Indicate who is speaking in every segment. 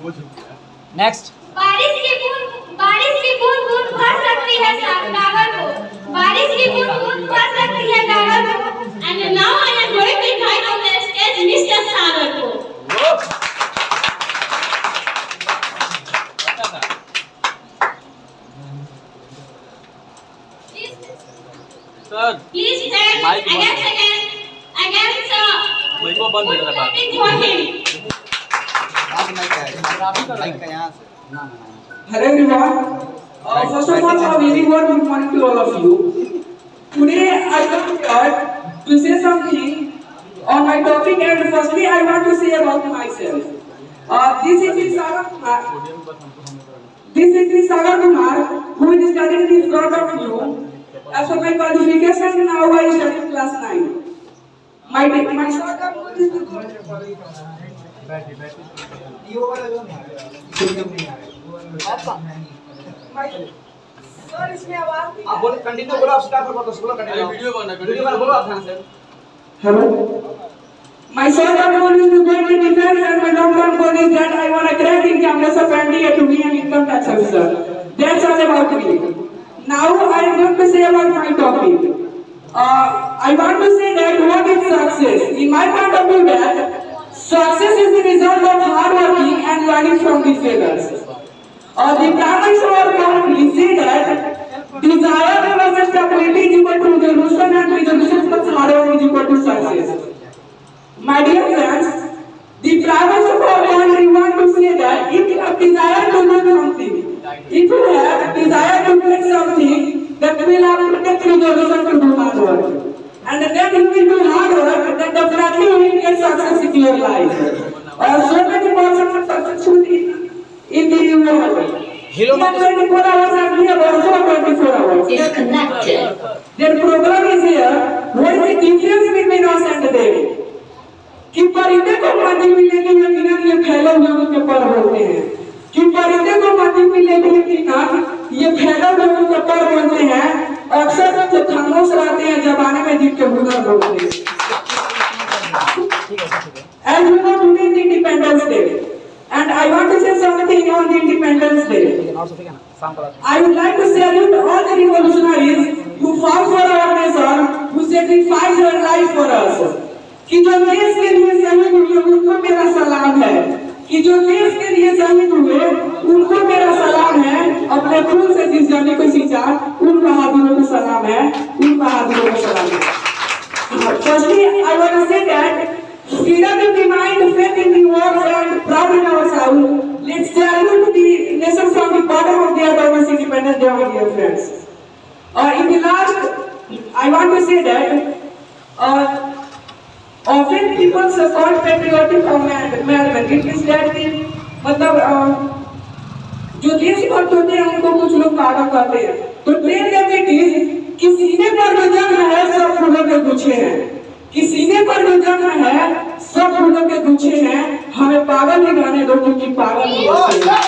Speaker 1: Next.
Speaker 2: बारिश की बूंद बूंद भर सकती है सागर को, बारिश की बूंद बूंद भर सकती है सागर को। And now I am going to invite on the stage Mr. Sagar को।
Speaker 1: Sir
Speaker 2: Please stand against
Speaker 1: mic को बंद कर दे।
Speaker 2: for him।
Speaker 3: Hello everyone. First of all, a very warm good morning to all of you. Today I come here to say something on my topic, and firstly I want to say about myself. This is Sagar Kumar. This is Sagar Kumar, who is studying in front of you. As for my qualification, now I study class 9. My short term goal is to go. Sir इसमें आवाज नहीं
Speaker 4: आप बोलो continue बोलो, आप start करो, बोलो continue.
Speaker 1: Video
Speaker 4: बना बोलो आप ध्यान से।
Speaker 3: Hello. My short term goal is to go into defense, and my long term goal is that I want to crack in campus of NDA to be an income tax officer. That's all about me. Now I am going to say about my topic. I want to say that what is success? In my point of view, that success is the result of hard working and learning from the failures. The Brahmins or currently say that desire plus stability is equal to resolution, and resolution plus hard work is equal to success. My dear friends, the Brahmins of our country want to say that if you have desire to do something, if you have desire to get something, then you will have to take resolution to do hard work. And then you will do hard work, then definitely you will get success in your life. So many persons are successful in the world.
Speaker 1: Hello,
Speaker 3: 24 hours and we have also 24 hours.
Speaker 2: Disconnected।
Speaker 3: Their program is here. What is the difference between us and them? कि परिंदे को मदी मिलेगी या बिना ये फैले हुए उनके पर होते हैं, कि परिंदे को मदी मिलेगी या ये फैले हुए उनके पर होते हैं। अक्सर जो खामोश रहते हैं जमाने में जिनके हुनर होते हैं। As you know, today is Independence Day, and I want to say something on the Independence Day. I would like to salute all the revolutionaries who fought for our nation, who sacrificed their life for us. कि जो देश के लिए शहीद हुए उनको मेरा सलाम है, कि जो देश के लिए शहीद हुए उनको मेरा सलाम है। अपने खून से जिस जाने को सींचा उन बहादुरों को सलाम है, उन बहादुरों को सलाम है। Firstly, I want to say that freedom in the mind, faith in the words, and proud in our soul. Let's salute the nation from the bottom of their diverse Independence Day, my dear friends. In the last, I want to say that often people support patriotic movement. It is that मतलब जो देशभक्त होते हैं उनको कुछ लोग पागल कहते हैं। तो टेल देम इट इज कि सीने पर जो जन्म है सब फूलों के गुच्छे हैं, कि सीने पर जो जन्म है सब फूलों के गुच्छे हैं। हमें पागल नहीं कहने दो क्योंकि पागल नहीं होते हैं।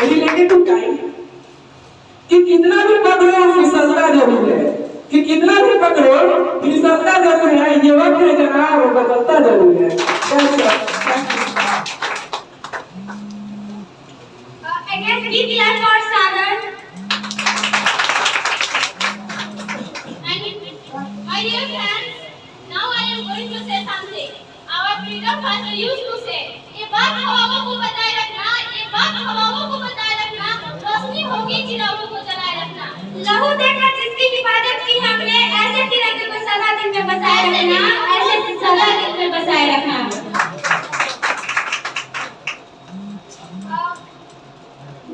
Speaker 3: रिलेटेड टू टाइम कि कितना भी पकड़ो फिसलता जरूर है, कि कितना भी पकड़ो फिसलता जरूर है। ये वक्त है जनाब वो बदलता जरूर है।
Speaker 2: Again, big clap for Sagar। And my dear friends, now I am going to say something. Our freedom fighter used to say, ये बात हवाओं को बताए रखना, ये बात हवाओं को बताए रखना, रोशनी होगी चिरागों को जलाए रखना। लहू देकर जिसकी हिफाजत की हमने, ऐसे तिरंगे को सदा दिल में बसाए रखना, ऐसे सदा दिल में बसाए रखना।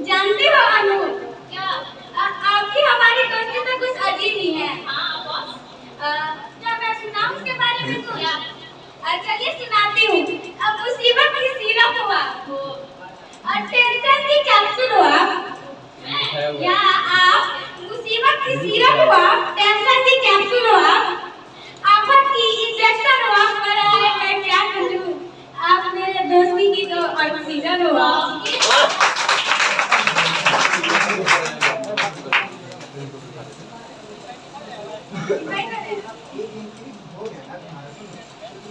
Speaker 2: जानते हो अनु, क्या आपकी हमारी दोस्ती तो कुछ अजीब ही है। हाँ बॉस, क्या मैं सुनाऊं उसके बारे में? तो चलिए सुनाती हूँ। अब मुसीबत की सिरप हुआ और टेंशन की कैप्सूल हुआ, या आप मुसीबत की सिरप हुआ, टेंशन की कैप्सूल हुआ, आफत की इंजेक्शन हुआ, पर मैं क्या करूँ, आप मेरे दोस्ती की तो ऑक्सीजन हुआ।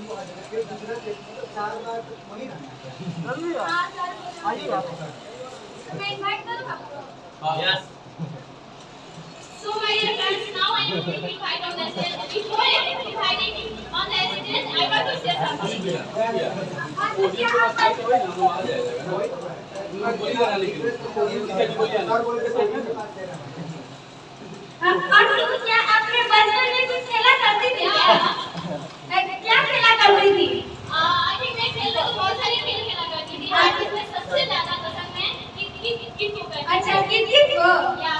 Speaker 3: हो गया
Speaker 2: हाँ सर मैं इनवाइट करूँ आपको
Speaker 1: Yes.
Speaker 5: So my dear friends, now I am going to invite on the stage. Before inviting on the stage, I want to say something.
Speaker 2: हाँ तो क्या आप अंशु क्या आपने बचपन में कुछ खेला करती थी क्या खेला करती थी
Speaker 5: I think मैं खेल तो बहुत सारे खेल खेला करती थी. आज इसमें सबसे ज़्यादा पसंद है किक को करना.
Speaker 2: अच्छा कितनी को क्या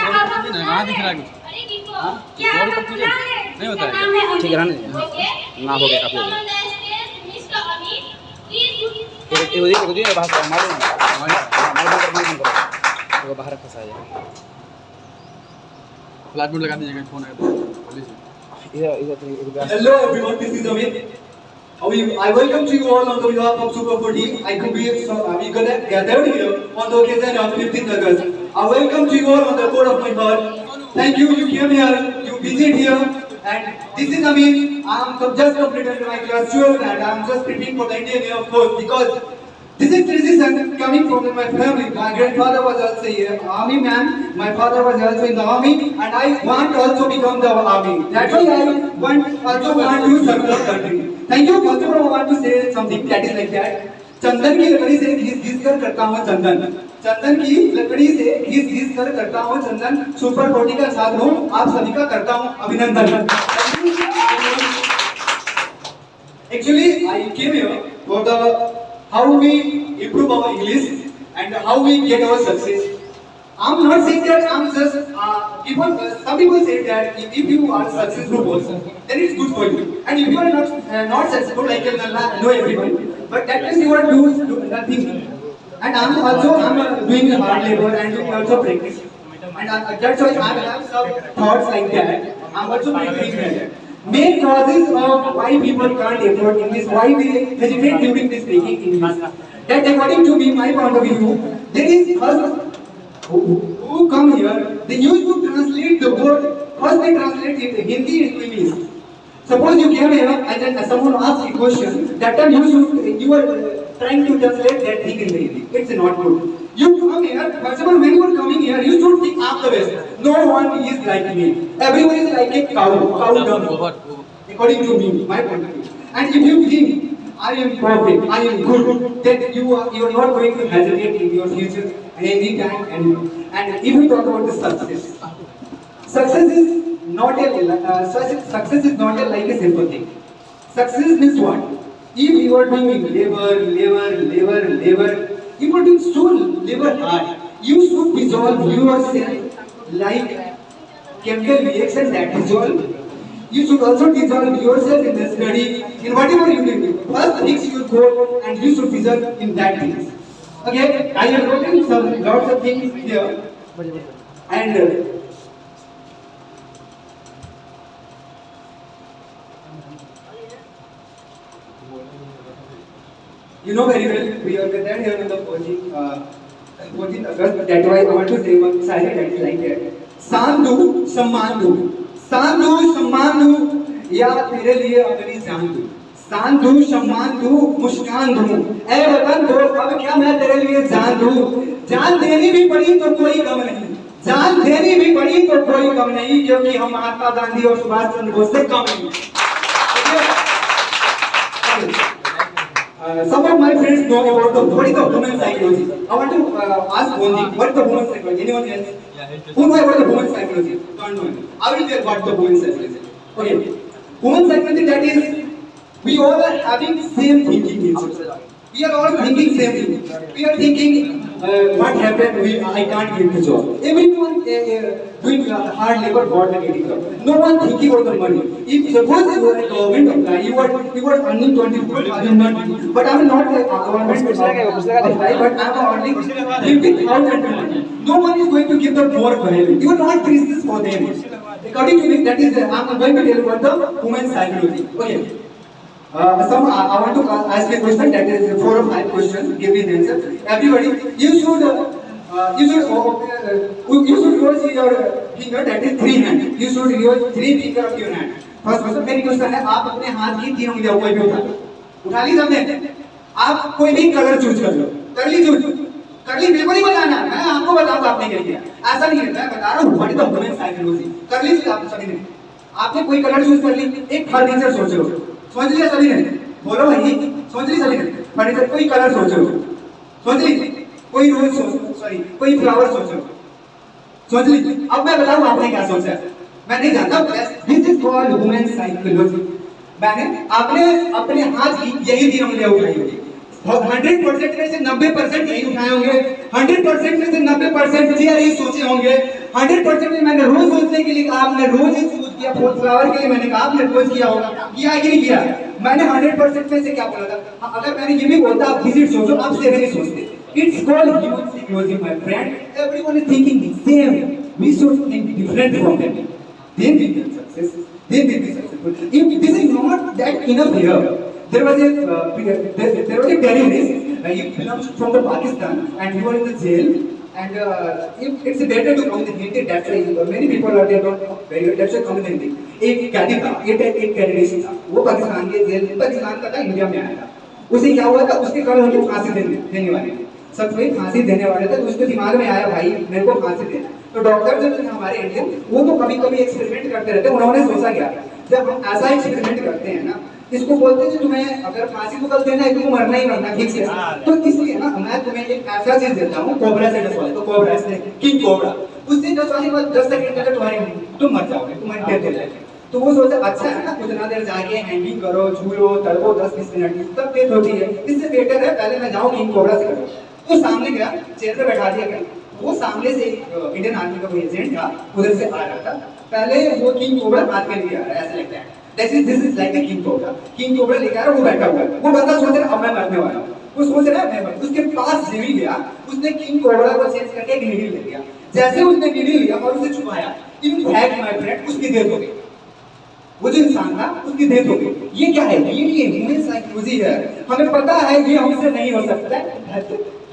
Speaker 2: आप
Speaker 1: कहाँ दिख रहा है?
Speaker 5: अरे किक को.
Speaker 2: क्या आप अपना है
Speaker 1: नहीं होता है।
Speaker 2: नाम है
Speaker 1: ठीक है, रहने दीजिए।
Speaker 5: Okay.
Speaker 1: ना हो गया, काफी हो गया।
Speaker 5: On the stage, Mr. Amit, please do.
Speaker 1: ये बात मालूम है वो बाहर फंसा है फ्लैट मोड लगा दीजिएगा फोन आएगा
Speaker 6: Hello everyone, this is Amit. I welcome to you all on the behalf of Super 14. I could be we gathered here on the occasion of 15th August. I welcome to you all on the core of my heart. Thank you, you came here, you visit here, and this is Amit. I am just completed my class 12 and I am just preparing for the Indian Air Force because this is tradition coming from my family. My grandfather was also an army man. My father was also in the army, and I want to also become the army. That's why I also want to serve the country. Thank you. First of all, I want to say something that is like that. चंदन की लकड़ी से घिस कर करता हूँ चंदन. चंदन की लकड़ी से घिस कर करता हूँ चंदन. सुपर 40 का छात्र हूँ. आप सभी का करता हूँ अभिनंदन. Actually, I came here for the how we improve our English and how we get our success. I'm not saying that I'm just some people say that if you are successful person, then it's good for you. And if you are not successful, like I know everyone, but that means you are doing nothing. And I'm doing hard labor and doing also practice. And that's why I have some thoughts like that. I'm also doing that. Main causes of why people can't afford English, why they hesitate during this speaking English. That according to me, my point of view, there is first who come here, they used to translate the word, first they translate it Hindi into English. Suppose you came here and then someone asks a question, that time you are trying to translate that thing in Hindi. It's not good. You come here, first of all, when you are coming here, you should think of the best. No one is like me. Everyone is like a cow dung. According to me, my point of view. And if you think I am perfect, I am good, then you are not going to hesitate in your future any time. And if we talk about the success, success is not a like a simple thing. Success means what? If you are doing labor, you are doing so labor hard, you should dissolve yourself like chemical reaction that dissolve. You should also dissolve yourself in the study, in whatever you do. First fix your goal and you should dissolve in that things. Okay, I have written some lots of things here. And you know very well, we are gathered here on the 14th August. That's why I want to say one silent that is like that. सांदू सम्मान दू, सांदू सम्मान दू, या तेरे लिए अपनी जान दू. सांदू सम्मान दू, मुस्कान दू, ऐ वतन दो, अब क्या मैं तेरे लिए जान दू. जान देनी भी पड़ी तो कोई कम नहीं, जान देनी भी पड़ी तो कोई कम नहीं, क्योंकि हम महात्मा गांधी और सुभाष चंद्र बोस से कम नहीं. Some of my friends know about what is the human psychology. I want to ask one thing. What is the human psychology? Anyone else? Who knows about the human psychology? Don't know. I will tell what the human psychology. Okay. Human psychology, that is, we all are having same thinking nature. We are all thinking same thing. We are thinking, what happened? I can't get the job. Everyone doing hard labor, God will get it. No one thinking about the money. If suppose you are a government employee, you are earning 24,000 money, but I am not a government employee, but I am earning 50,000 money. No one is going to give the more value. You are not priceless for them. According to me, that is, I am going to tell you about the human psychology. Okay. I want to ask a question, that is 4 or 5 questions. Give me the answer. Everybody, you should use your finger, that is 3 hands. You should use 3 fingers of your hand. First question मेरी question है, आप अपने हाथ की 3 उंगलियां कोई भी उठा ली सबने, आप कोई भी कलर चूज कर लो, कर ली चूज, कर ली, मेरे को नहीं बताना, मैं आपको बताऊंगा आपने क्या किया, ऐसा नहीं है, मैं बता रहा हूँ what is the human psychology. कर ली आप सभी ने, आपने कोई कलर चूज कर ली, एक फर्नीचर सोच लो, सोच लिया सभी ने, बोलो भाई, सोच ली सभी ने, फर्नीचर कोई कलर सोचो, सोच ली, कोई रोज सॉरी कोई फ्लावर सोचो, सोच ली। अब मैं बताऊं आपने क्या सोचा है, मैं नहीं जानता, this is called human psychology. मैंने आपने अपने हाथ की यही 3 उंगलियां उठाई होगी, 100% में से 90% यही उठाए होंगे, 100% में से 90% यही सोचे होंगे, 100% में मैंने रोज सोचने के लिए कहा, आपने रोज ही सोच किया, फ्लावर के लिए मैंने कहा, आपने रोज किया होगा, किया कि नहीं किया? मैंने 100% में से क्या बोला था? अगर मैंने ये भी बोलता आप विजिट सोचो, आप 7 ही सोचते। It's called human psychology, my friend. Everyone is thinking the same. We should think different from them. Then we will success. Then we will be successful. If this is not that enough here, there was a terrorist. He belongs from the Pakistan, and he was in the jail. And if it's better to communicate, that's why many people are there don't know very well. That's why communicating. एक कैदी था, एक terrorist था, वो पाकिस्तान के jail, Pakistan का था, India में आया था। उसे क्या हुआ था? उसके कल उनकी फांसी देने वाले थे, सब कोई फांसी देने वाले थे, तो उसके दिमाग में आया भाई मेरे को फांसी देना। तो डॉक्टर जो थे हमारे इंडियन, वो तो कभी कभी एक्सपेरिमेंट करते रहते, उन्होंने सोचा क्या, जब हम ऐसा एक्सपेरिमेंट करते हैं ना, इसको बोलते हैं तुम्हें अगर फांसी को कल देना है तो मरना ही मरना ठीक से, तो इसलिए ना मैं तुम्हें एक ऐसा चीज देता हूँ, कोबरा से 10 वाले, तो कोबरा से किंग कोबरा, उससे 10 वाले बाद 10 सेकंड तक तुम्हारी तुम मर जाओगे, तुम्हारी डेथ हो जाएगी। तो वो सोचा अच्छा है ना, कुछ ना देर जाके हैंगिंग करो, झूलो, तड़पो 10-20 मिनट की, तब डेथ होती है, इससे बेटर है पहले मैं जाऊँ किंग कोबरा से करो। तो सामने गया, चेयर पे बैठा दिया गया, वो सामने से इंडियन आर्मी का कोई एजेंट था, उधर से आ रहा था, पहले वो किंग कोबरा हाथ में लेके आ रहा है, ऐसे लगता है this is like a king cobra, king cobra लेके आ रहा है, वो बैठा हुआ है, वो बंदा सोच रहा है अब मैं मरने वाला हूँ, वो सोच रहा है मैं, उसके पास जीवी गया, उसने किंग कोबरा को चेंज करके एक नीडल ले लिया, जैसे उसने नीडल लिया और उसे छुपाया, इन फैक्ट माय फ्रेंड उसकी डेथ हो गई, वो जो इंसान था उसकी डेथ हो गई। ये क्या है? ये ह्यूमन साइकोलॉजी है, हमें पता है ये हमसे नहीं हो सकता है,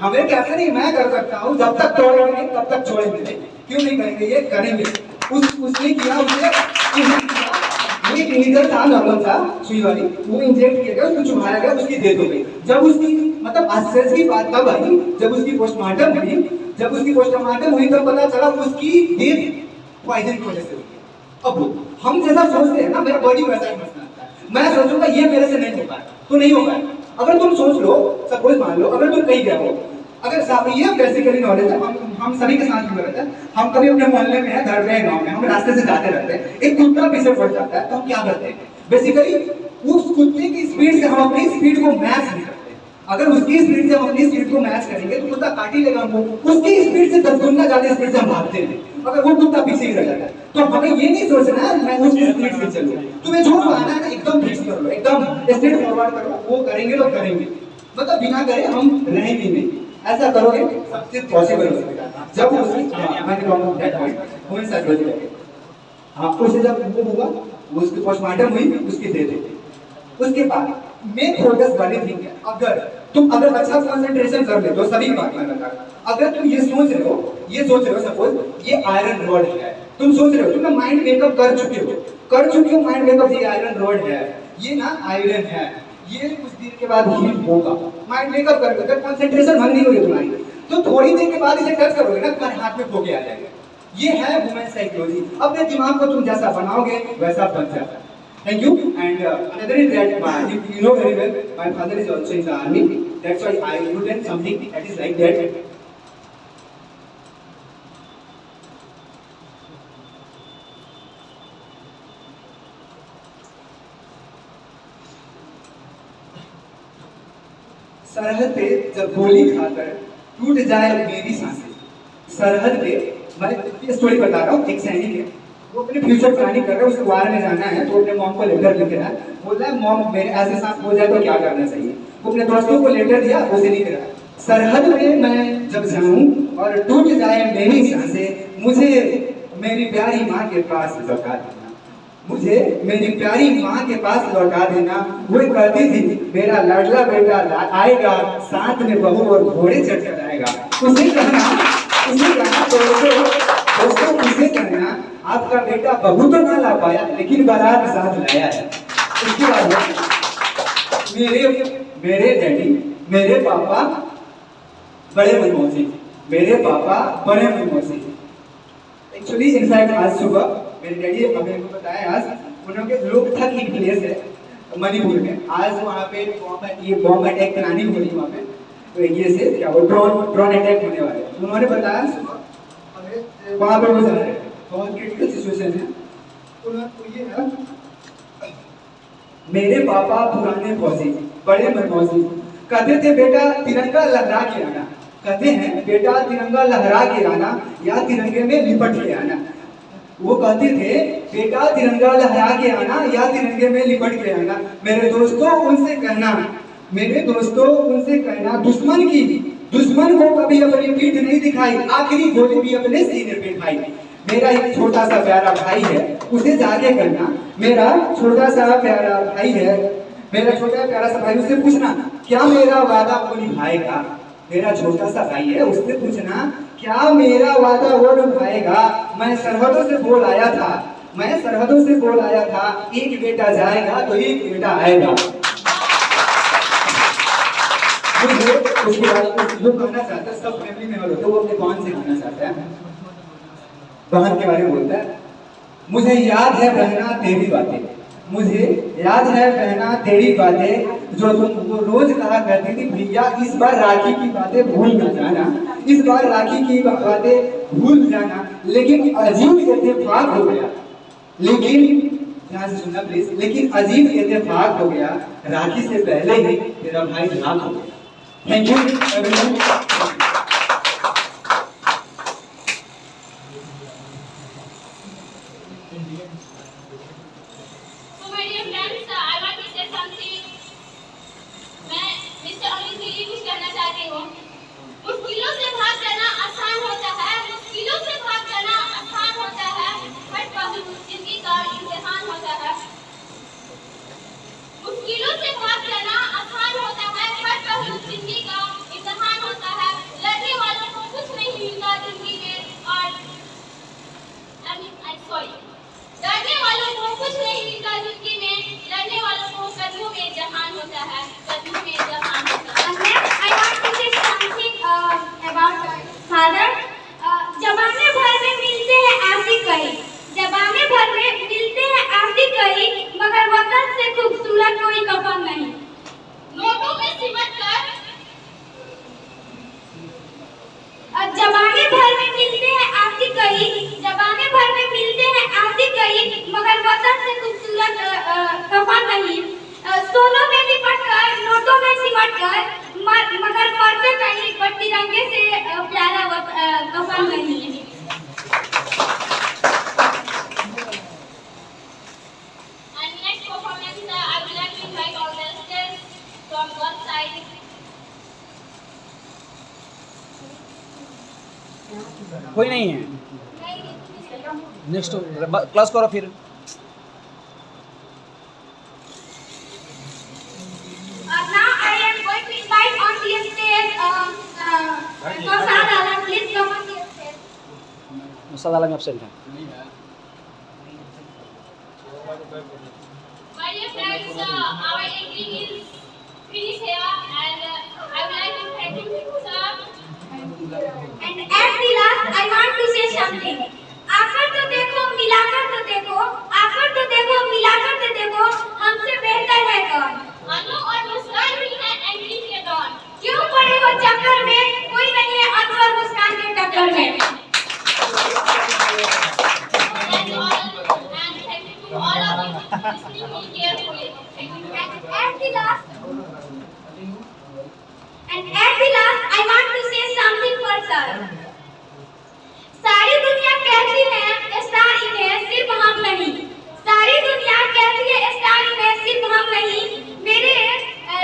Speaker 6: हमें कैसे नहीं, मैं कर सकता हूँ, जब तक तोड़ेंगे तब तक छोड़ेंगे नहीं, क्यों नहीं करेंगे, ये करेंगे। उसने किया, एक नीडल था, नॉर्मल था, सुई वाली, वो इंजेक्ट किया गया, उसको चुभाया गया, उसकी डेथ हो गई। जब उसकी मतलब आश्चर्य की बात तब आई जब उसकी पोस्टमार्टम हुई, तब पता चला उसकी डेथ पॉइजन की वजह से हुई। अब हम जैसा सोचते हैं ना, मेरा बॉडी वैसा ही मसला है, मैं सोचूंगा ये मेरे से नहीं हो पाया तो नहीं हो पाया। अगर तुम सोच लो, सपोज मान लो अगर तुम कहीं गए हो, अगर ये बेसिकली नॉलेज है, हम सभी के साथ जुड़े रहते हैं, हम कभी अपने मोहल्ले में, घर में, गांव में, हम रास्ते से जाते रहते हैं, एक कुत्ता पीछे पड़ जाता है, तो हम क्या करते हैं, बेसिकली उस कुत्ते की स्पीड से हम अपनी स्पीड को मैच नहीं करते। अगर उसकी स्पीड से हम अपनी स्पीड को मैच करेंगे तो कुत्ता काट ही लेगा हमको, उसकी स्पीड से 10 गुना ज्यादा स्पीड से हम भागते हैं, अगर वो कुत्ता पीछे ही रह जाता है। तो हमें ये नहीं सोचना है मैं उसकी स्पीड से चलूं, तुम्हें जो आना है एकदम फिक्स कर लो, एकदम स्ट्रेट फॉरवर्ड करो, वो करेंगे तो करेंगे, मतलब बिना करे हम रहेंगे नहीं, ऐसा करोगे सबसे पॉसिबल हो सकता। जब उसे जब वो हुआ, उसकी पोस्टमार्टम हुई, उसकी डेथ हो गई, उसके बाद मेन फोकस वाली थिंग है, अगर तुम अच्छा कंसंट्रेशन कर ले तो सभी बात में लगा, अगर तुम ये सोच रहे हो सपोज ये आयरन रॉड है, तुम सोच रहे हो, तुमने माइंड मेकअप कर चुके हो माइंड मेकअप, ये आयरन रॉड है, ये ना आयरन है, ये कुछ देर के बाद हीट होगा, माइंड मेकअप कर, अगर कंसंट्रेशन भंग नहीं होगी तुम्हारी, तो थोड़ी देर के बाद इसे टच करोगे ना, तुम्हारे हाथ में धोके आ जाएगा। ये है ह्यूमन साइकोलॉजी, अपने दिमाग को तुम जैसा बनाओगे वैसा बन जाता है। Thank you. And another is that you know very well, my father is also in the army. That's why I learned something that is like that. सरहद पे जब गोली खाकर टूट जाए मेरी सांसें, सरहद पे, मैं ये स्टोरी बता रहा हूँ, एक सैनिक है, वो अपने फ्यूचर प्लानिंग कर रहा है, उसको वार में जाना है, तो अपने मॉम को लेटर लिख रहा है, बोल रहा है मॉम मेरे ऐसे सांस हो जाए तो क्या करना चाहिए, वो अपने दोस्तों को लेटर दिया, उसे लिख रहा है, सरहद में मैं जब जाऊं और टूट जाए मेरी सांसें, मुझे मेरी प्यारी माँ के पास लौटा देना, मुझे मेरी प्यारी माँ के पास लौटा देना। वो कहती थी मेरा लाडला बेटा आएगा, साथ में बहू और घोड़े चढ़ कर आएगा, उसे कहना दोस्तों उसे कहना आपका बेटा बहू तो ना ला पाया लेकिन बारात साथ लाया है। उसके बाद मेरे डैडी, मेरे पापा बड़े मनमोहसी, मेरे पापा बड़े मनमोहसी। एक्चुअली इनफैक्ट आज सुबह मेरे डैडी हमें को बताया, आज उन्होंने लोग था कि प्लेस है मणिपुर में, आज वहाँ पे ये बॉम्ब अटैक प्लानिंग हो रही है वहाँ पे, तो ये से क्या वो ड्रोन अटैक होने वाले हैं। उन्होंने बताया सुबह हमें वहाँ पे वो जा रहे हैं, बहुत क्रिटिकल सिचुएशन है। तो ये है मेरे पापा पुराने फौजी, बड़े मनमौजी, कहते थे बेटा तिरंगा लहरा के आना, कहते हैं बेटा तिरंगा लहरा के आना या तिरंगे में लिपट के आना। वो कहते थे बेटा तिरंगा लहरा के आना या तिरंगे में लिपट के आना। मेरे दोस्तों उनसे कहना दुश्मन को कभी अपनी पीठ नहीं दिखाई, आखिरी गोली भी अपने सीने पे खाई। मेरा एक छोटा सा प्यारा भाई है, उसे जाके करना, मेरा छोटा सा प्यारा भाई है, मेरा छोटा प्यारा सा भाई, उससे पूछना क्या मेरा वादा वो निभाएगा। मेरा छोटा सा भाई है, उससे पूछना क्या मेरा वादा वो निभाएगा। मैं सरहदों से बोल आया था, एक बेटा जाएगा तो एक बेटा आएगा। मुझे उसके बाद जो कहना चाहता है, सब फैमिली मेंबर होते हैं, वो अपने बहन से कहना चाहता है, बहन के बारे में बोलता है, मुझे याद है बहना तेरी बातें, मुझे याद है बहना तेरी बातें, जो तुम रोज कहा करती थी भैया इस बार राखी की बातें भूल न जाना, इस बार राखी की बातें भूल जाना। लेकिन अजीब इत्तेफाक हो गया, ध्यान से सुनना प्लीज, लेकिन अजीब इत्तेफाक हो गया, राखी से पहले ही तेरा भाई राख हो गया। Thank you everyone.
Speaker 5: मुश्किलों से भाग जाना आसान होता है, मुश्किलों से भाग जाना आसान होता है, हर पहलू जिंदगी का इम्तिहान होता है। मुश्किलों से भाग जाना आसान होता है, हर पहलू जिंदगी का इम्तिहान होता है। लड़ने वालों को कुछ नहीं मिलता जिंदगी में, और डरने वालों को कुछ नहीं मिलता जिंदगी में, लड़ने वालों को कदमों में जहान होता है, कदमों में जहान होता है।
Speaker 2: I want to say something about father. जमाने भर में मिलते हैं आशिक कई, जमाने भर में मिलते हैं आशिक कई, मगर वतन से खूबसूरत कोई कफन नहीं।
Speaker 5: नोटों में सिमट कर
Speaker 2: जमाने भर में मिलते हैं आशिक कई, जमाने भर में मिलते हैं आशिक कई, मगर वतन से खूबसूरत कफन नहीं। सोनों में लिपट कर, नोटों में सिमट कर, मगर मरते कहीं पर तिरंगे से प्यारा कफन नहीं।
Speaker 5: And next performance, I would like to invite all the students from one side.
Speaker 1: कोई नहीं है, नेक्स्ट क्लास करो फिर।
Speaker 2: Now I am going to invite on the stage Nusad Alam. Please come on the stage.
Speaker 1: Mossad Alam absent है।
Speaker 5: My dear friends, our evening is finished here, and I would like to thank you, sir.
Speaker 2: And at the last, I want to say something. आकर तो देखो, मिलाकर तो देखो, आकर तो देखो, मिलाकर तो देखो, हमसे बेहतर है कौन?
Speaker 5: अनु और मुस्कान भी है एंग्री के डॉन।
Speaker 2: क्यों पड़े हो चक्कर में? कोई नहीं है अनु और मुस्कान के टक्कर में।
Speaker 5: That's all, and thank you to all of you for listening me carefully. Thank you.
Speaker 2: And at the last, I want to say something for sir. सारी दुनिया कहती है स्टार इन्हें, सिर्फ हम नहीं। सारी दुनिया कहती है स्टार इन्हें, सिर्फ हम नहीं। मेरे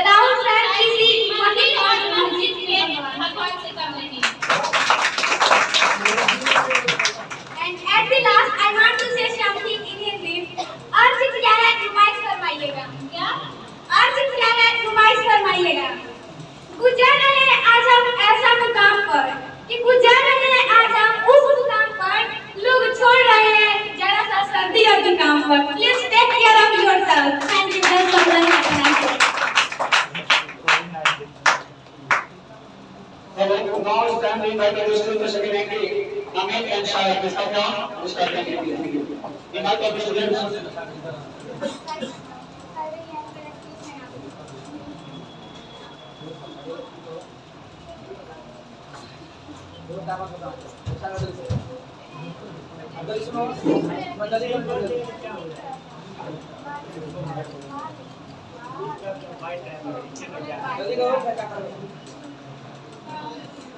Speaker 2: राहुल सर किसी मंदिर और मस्जिद में
Speaker 5: भगवान से कम नहीं।
Speaker 2: And at the last, I want to say something in Hindi. अर्ज किया है, नुमाइश फरमाइएगा।
Speaker 5: क्या?
Speaker 2: अर्ज किया है, नुमाइश फरमाइएगा। गुजर रहे आज हम ऐसा मुकाम पर कि गुजर
Speaker 6: to invite our students to second ranking, Amit and Shahid. Please come down. Mr. Thank you. Invite our students.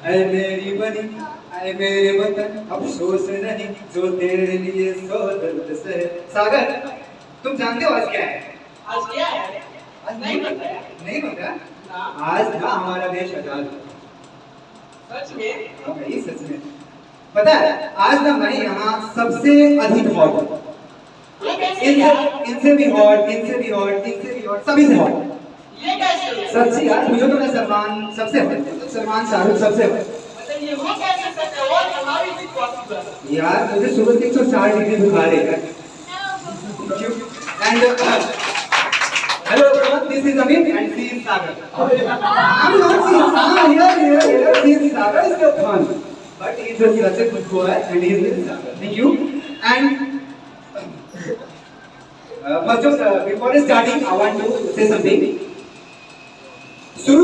Speaker 7: ऐ मेरी बनी ऐ मेरे वतन अफसोस नहीं जो तेरे लिए सौ दर्द सहे। सागर, तुम जानते हो आज क्या है?
Speaker 3: आज क्या है?
Speaker 7: आज नहीं पता? नहीं पता? आज ना हमारा देश आजाद हुआ।
Speaker 3: सच में?
Speaker 7: हाँ भाई सच में। पता है आज ना मैं यहाँ सबसे अधिक हॉट हूँ। इनसे भी हॉट, इनसे भी हॉट, इनसे भी हॉट, सभी से हॉट।
Speaker 3: ये कैसे?
Speaker 7: सच्ची यार, मुझे तो ना सलमान सबसे हॉट, सलमान शाहरुख सबसे हॉट।
Speaker 3: मतलब ये वो कैसे सकते हो? और हमारी भी पॉसिबल।
Speaker 7: यार मुझे सुबह 104 डिग्री बुखार है यार। And hello everyone, this is Amit and she is Sagar. I'm not seeing Sagar here. She is Sagar is the fun, but he is just such a good boy and he is with Sagar. Thank you. And first of before starting, I want to say something. शुरू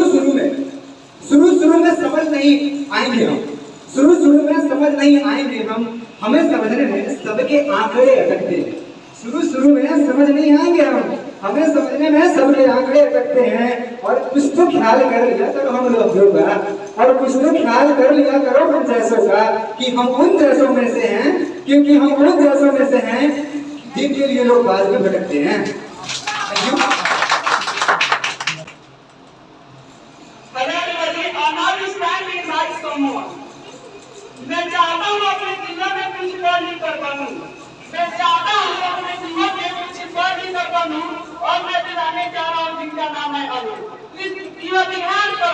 Speaker 7: में समझ नहीं आएंगे हम। शुरू में समझ नहीं आएंगे हम। हमें समझने में सबके आंकड़े अटकते हैं। शुरू में समझ नहीं आएंगे हम। हमें समझने में सबके आंकड़े अटकते हैं। और कुछ तो ख्याल कर लिया करो हम लोगों का, और कुछ तो ख्याल कर लिया करो हम जैसों का, कि हम उन जैसों में से हैं, क्योंकि हम उन जैसों में से हैं जिनके लिए लोग बाद में भटकते हैं।
Speaker 3: मैं चाहता हूँ अपने जीवन में कुछ और नहीं कर पाऊँ। मैं चाहता हूँ अपने जीवन में कुछ और नहीं कर पाऊँ, और मैं दिलाने जा रहा हूँ जिनका नाम है अनु। इस युवा विज्ञान पर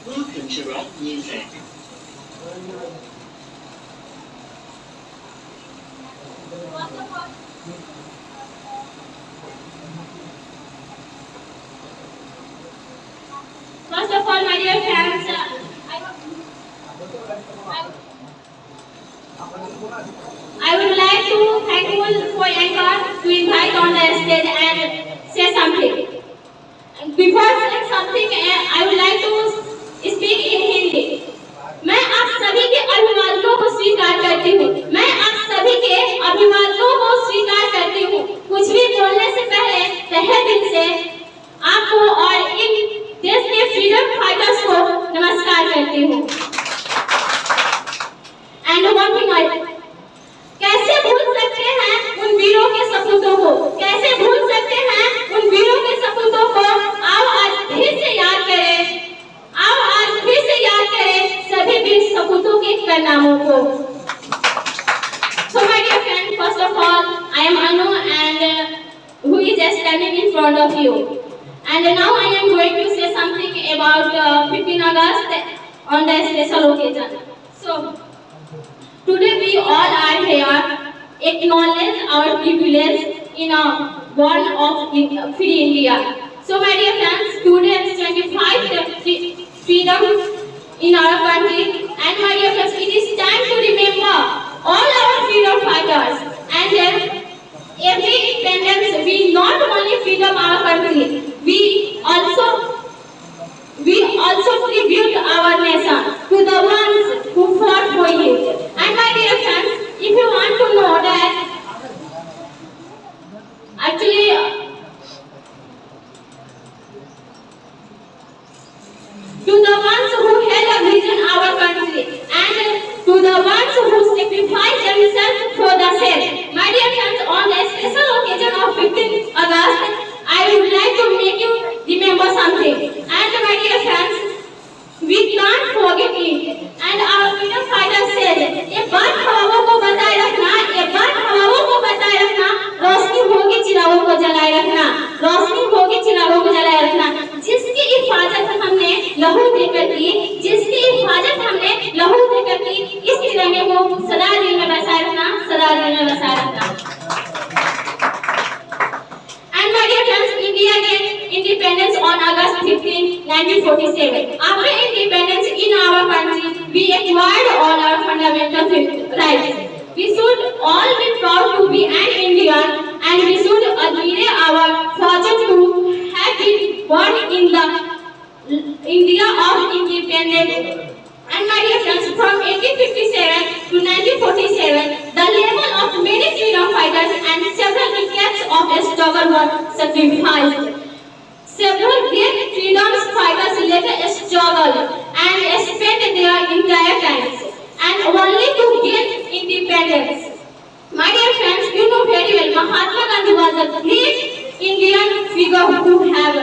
Speaker 8: Welcome to rock music.
Speaker 5: First of all, my dear friends, I would like to thank you for Anchor to invite on the stage and say something. Before saying something, I would like to speak in Hindi. मैं आप सभी के अभिवादनों को स्वीकार करती हूँ। मैं आप सभी के अभिवादनों को स्वीकार करती हूँ। कुछ भी बोलने से पहले तहे दिल से आपको और इन देश के फ्रीडम फाइटर्स को नमस्कार करती हूँ। एंड वन थिंग, कैसे भूल सकते हैं उन वीरों के सपूतों को? कैसे भूल सकते हैं उन वीरों के सपूतों को? आओ आज फिर से याद करें, आओ आज फिर से याद करें सभी वीर सपूतों के कारनामों को। So my dear friend, first of all, I am Anu and who is standing in front of you. And now I am going to say something about 15 August on the special occasion. So, today we all are here acknowledge our privilege in a born of free India. So my dear friends, today is 25th freedom in our country, and my dear friends, it is time to remember all our freedom fighters. And every independence, we not only freedom our country, we also tribute our nation to the ones who fought for it. And my dear friends, if you want to know that, actually, to the ones who held a vision our country, and to the ones who sacrificed themselves for the same. My dear friends, on the special occasion of 15th August, I would like to make you remember something. And my dear friends, we can't forget it. And our freedom fighters said, एक बात हवाओं को बताए रखना, एक बात हवाओं को बताए रखना, रोशनी होगी चिरागों को जलाए रखना, रोशनी होगी चिरागों को जलाए रखना। जिसकी हिफाजत हमने लहू देकर की, जिसकी हिफाजत हमने लहू देकर की, इस तिरंगे को सदा दिल में बसाए रखना, सदा दिल में बसाए रखना। 1947. After independence in our country, we acquired all our fundamental rights. We should all be proud to be an Indian, and we should admire our fortune to have been born in the India of independence. And my dear friends, from 1857 to 1947, the level of many freedom fighters and several decades of struggle were sacrificed. Several great freedom fighters later struggled and spent their entire lives and only to gain independence. My dear friends, you know very well Mahatma Gandhi was a great Indian figure who have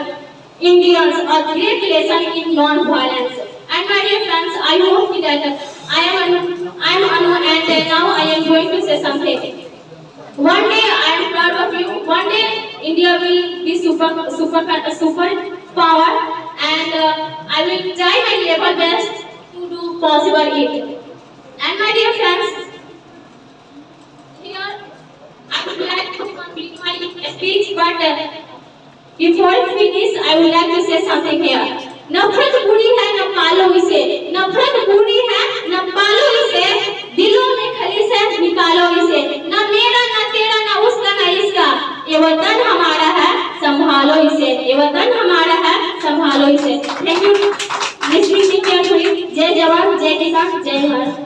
Speaker 5: Indians a great lesson in non-violence. And my dear friends, I hope that I am Anu, and now I am going to say something. One day I am proud of you. One day India will be super power, and I will try my level best to do possible it. And my dear friends, here I would like to complete my speech, but before I finish, I would like to say something here. नफरत बुरी है न पालो इसे, नफरत बुरी है न पालो इसे, दिलों में खलीस है निकालो इसे, न मेरा न तेरा न उसका न इसका, ये वतन हमारा है संभालो इसे, ये वतन हमारा है संभालो इसे। Thank you listening carefully. जय जवान, जय किसान, जय Bharat.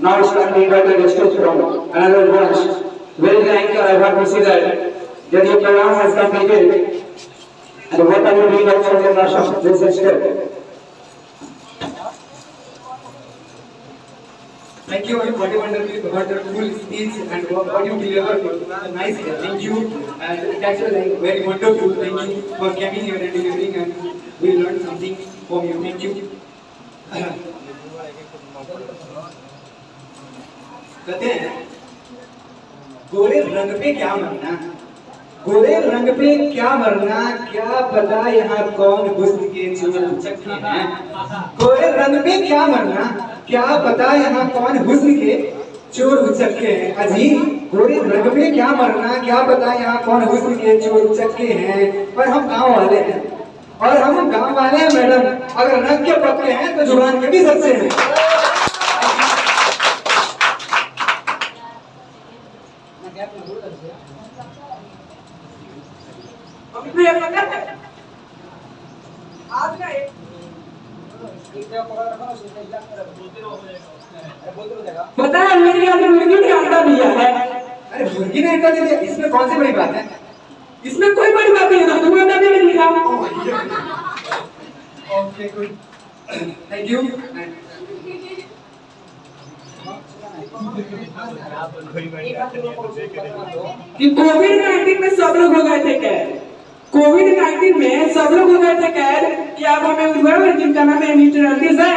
Speaker 1: Now it's time to invite the guests from another branch. Where is the anchor? I want to see that your program has completed. And what are you doing outside the classroom? This is step.
Speaker 7: Thank you for your wonderful speech and what you delivered. Nice. Thank you. And that's very wonderful. Thank you for coming here and delivering, and we learned something from you. Thank you. कहते हैं गोरे रंग पे क्या मरना, गोरे रंग पे क्या मरना, क्या पता यहाँ कौन हुस्न के चोर उचक्के हैं। गोरे रंग पे क्या मरना, क्या पता यहाँ कौन हुस्न के चोर उचक्के हैं। अजी गोरे रंग पे क्या मरना, क्या पता यहाँ कौन हुस्न के चोर उचक्के हैं। पर हम गांव वाले हैं, और हम गांव वाले हैं मैडम, अगर रंग के पक्के हैं तो जुबान के भी सच्चे हैं।
Speaker 3: पता है मेरी मुर्गी ने अंडा दिया है।
Speaker 7: अरे मुर्गी ने अंडा दिया, इसमें कौन सी बड़ी बात है?
Speaker 3: इसमें कोई बड़ी बात नहीं है, तुम्हें अंडा भी नहीं दिया।
Speaker 7: Okay good, thank you.
Speaker 3: कि कोविड-19 में सब लोग हो गए थे कैद, कोविड-19 में सब लोग हो गए थे कैद। क्या आप हमें उस बारे में जिनका नाम है मिस्टर अर्टिस है?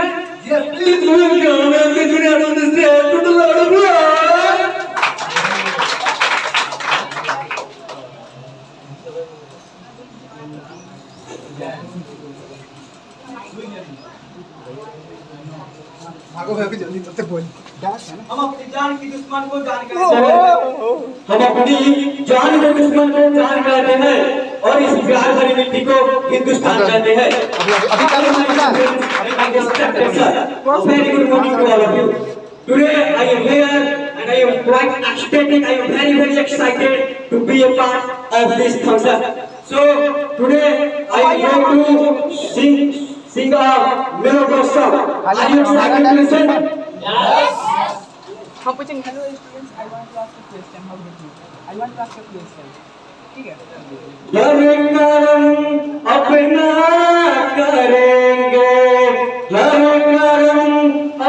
Speaker 7: भागो भागो जल्दी, तब तक बोल।
Speaker 4: हम अपनी जान की दुश्मन को जान कर
Speaker 1: हम अपनी जान को दुश्मन को जान कहते हैं, और इस प्यार भरी मिट्टी को हिंदुस्तान कहते हैं।
Speaker 7: अभी क्या बोलना है?
Speaker 1: Very good morning to all of you. Today I am here and I am quite ecstatic. I am very excited to be a part of this concert. So today I am going to sing a melodious song. Are you excited to listen?
Speaker 2: Yes.
Speaker 3: Hello students, I want to ask a question. How did you? I want to ask a question. ठीक है?
Speaker 1: हर कर्म अपना करेंगे, हर कर्म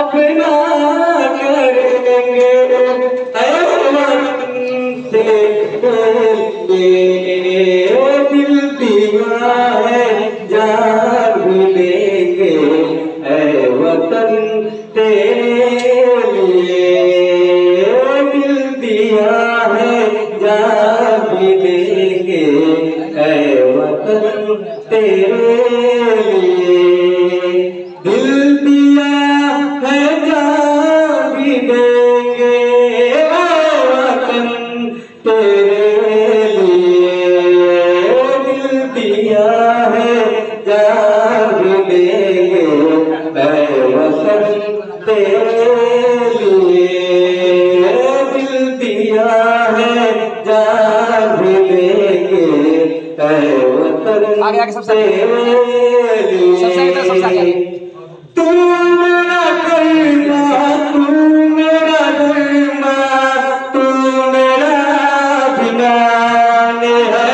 Speaker 1: अपना करेंगे, दिल दिया है जान भी लेंगे, ऐ वतन तेरे लिए, दिल दिया है जान भी लेंगे, ऐ वतन तेरे लिए, दिल दिया है तेरे लिए दिल दिया है जान भी देंगे ऐ वतन तेरे लिए दिल दिया है जान भी देंगे ऐ वतन
Speaker 4: आगे आगे सबसे
Speaker 1: तू मेरा करीमा तू मेरा करीमा तू मेरा भिनाने है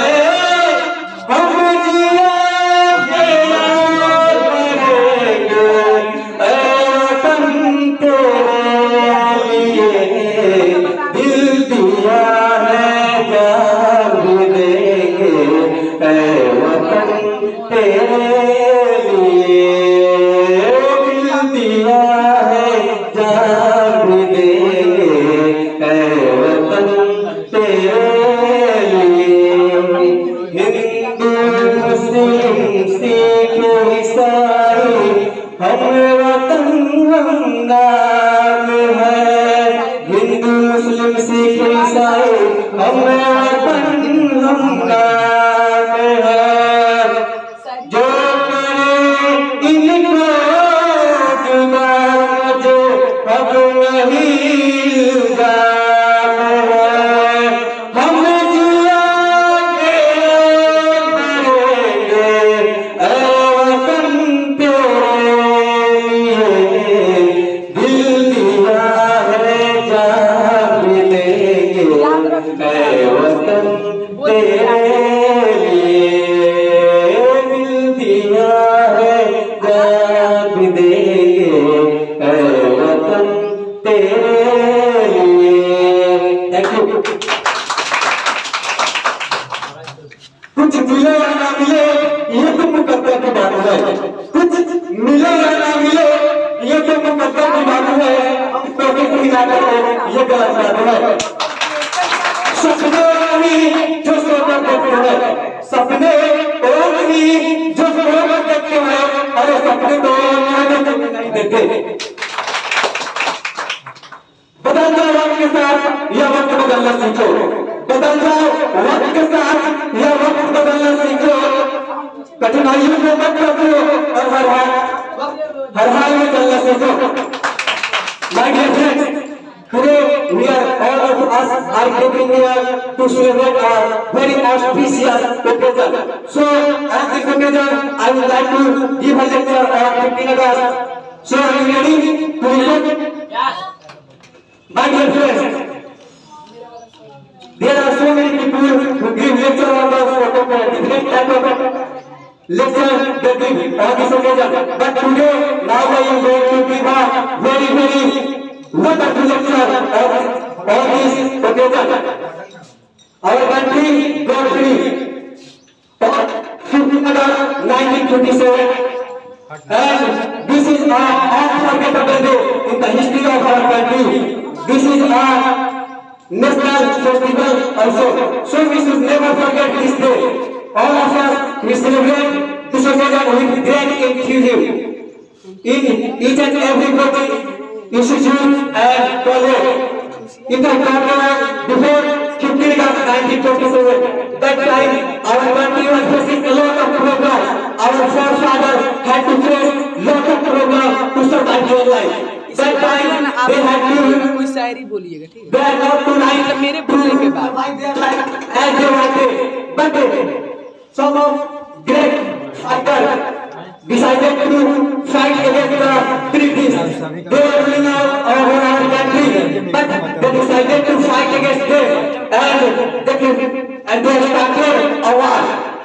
Speaker 1: हम जिएंगे और मरेंगे ऐ वतन तेरे लिए दिल दिया है जान भी देंगे ऐ वतन तेरे दिया है जान भी देंगे ऐ वतन तेरे लिए हिंदू मुस्लिम सिख ईसाई हम वतन हम नाम है हिंदू मुस्लिम सिख ईसाई हम वतन हम नाम है जो करे इनको अब नहीं गाम है हम जिएंगे मरेंगे ऐ वतन तेरे लिए दिल दिया है जान भी देंगे ऐ वतन तेरे लिए दिल दिया है जान भी देंगे ऐ वतन तेरे लिए। Thank you. कुछ मिले या ना मिले ये तो मुकद्दर की बात है कुछ मिले या ना मिले ये तो मुकद्दर की बात है हम तोहफे की ना करें ये गलत बात है सपने नहीं जो सोकर देखते हैं सपने और नहीं जो सोकर देखते हैं अरे सपने तो नहीं देखते बदल जाओ वक्त के साथ या वक्त बदलना सीखो बदल जाओ वक्त के साथ या वक्त बदलना सीखो कठिनाइयों को मत रखो और हर हाल में चलना सीखो my dear friends today we are all of us are gathering here to celebrate our very auspicious occasion so on this occasion I would like to give a lecture on 15 August so are you ready to listen yes my dear friends, there are so many people who give lecture on the different type of lecture they give on this occasion. But today, now I am going to give a very wonderful lecture on this occasion. Our country got free on 15 August 1927. And this is an unforgettable day in the history of our country. This is a national festival also. So we should never forget this day. All of us, we celebrate this occasion with great enthusiasm. In each and every building, institute and college. In the country before 15 August 1927, that time our country was facing a lot of problems. Our forefathers had to face lot of problems to survive their life. That time they had to
Speaker 4: कोई शायरी बोलिएगा ठीक है
Speaker 1: they are not to like
Speaker 4: मेरे बोलने के बाद
Speaker 1: survive their life as they wanted. But some of great fighters decided to fight against the British. They were ruling our country, but they decided to fight against them, and they started a war.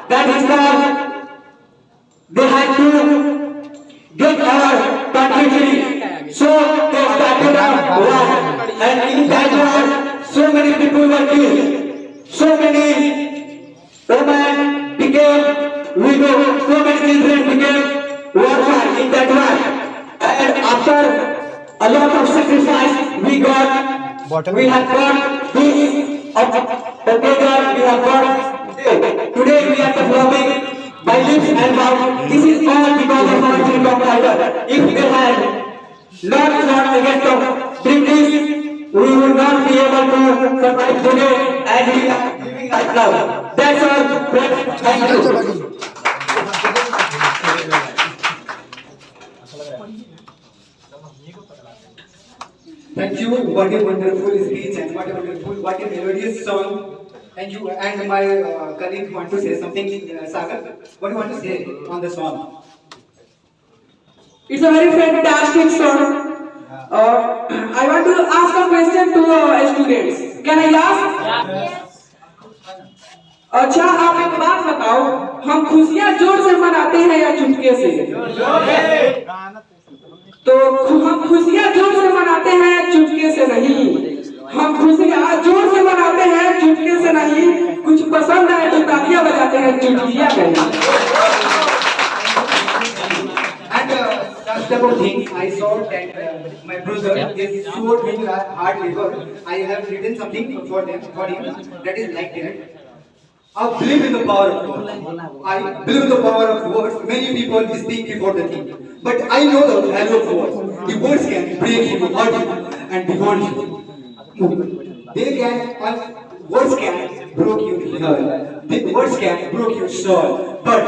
Speaker 1: That is called they had to get our country free. So they started a war, and in that war, so many people were killed. So many women became widows. So many children became warfare in that war. And after a lot of sacrifice, we have got peace of occasion. We have got today we are developing by leaps and bounds. This is all because of our freedom fighter. If they had not fought against the British, we would not be able to survive today and we are living right now. That's all. Friends. Thank you.
Speaker 7: Thank you. What a wonderful speech and what a melodious song. Thank you. And my colleague want to say something. Sagar, what do you want to say on the song?
Speaker 3: It's a very fantastic song. I want to ask a question to students. Can I ask? अच्छा आप एक बात बताओ, हम खुशियाँ जोर से मनाते हैं या चुटकी से? तो हम खुशियाँ जोर से मनाते हैं चुटकी से नहीं, हम खुशियाँ जोर से मनाते हैं चुटकी से नहीं, कुछ पसंद आए तो तालियां बजाते हैं चुटकियाँ नहीं।
Speaker 7: And just about things, I saw that my brother is so doing hard labor. I have written something for him that is like that. I believe in the power of God. I believe in the power of words. Many people speak before the thing, but I know the value of words. The words can break you, hurt you, and devour you. They can. Words can break your heart. The words can break your soul. But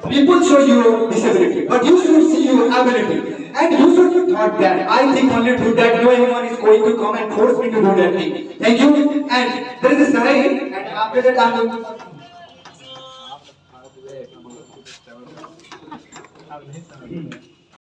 Speaker 7: people show your disability, but you should see your ability, and you should thought that I think only do that. No anyone is going to come and force me to do that thing. Thank you. And there is a salary, and after that I'm going to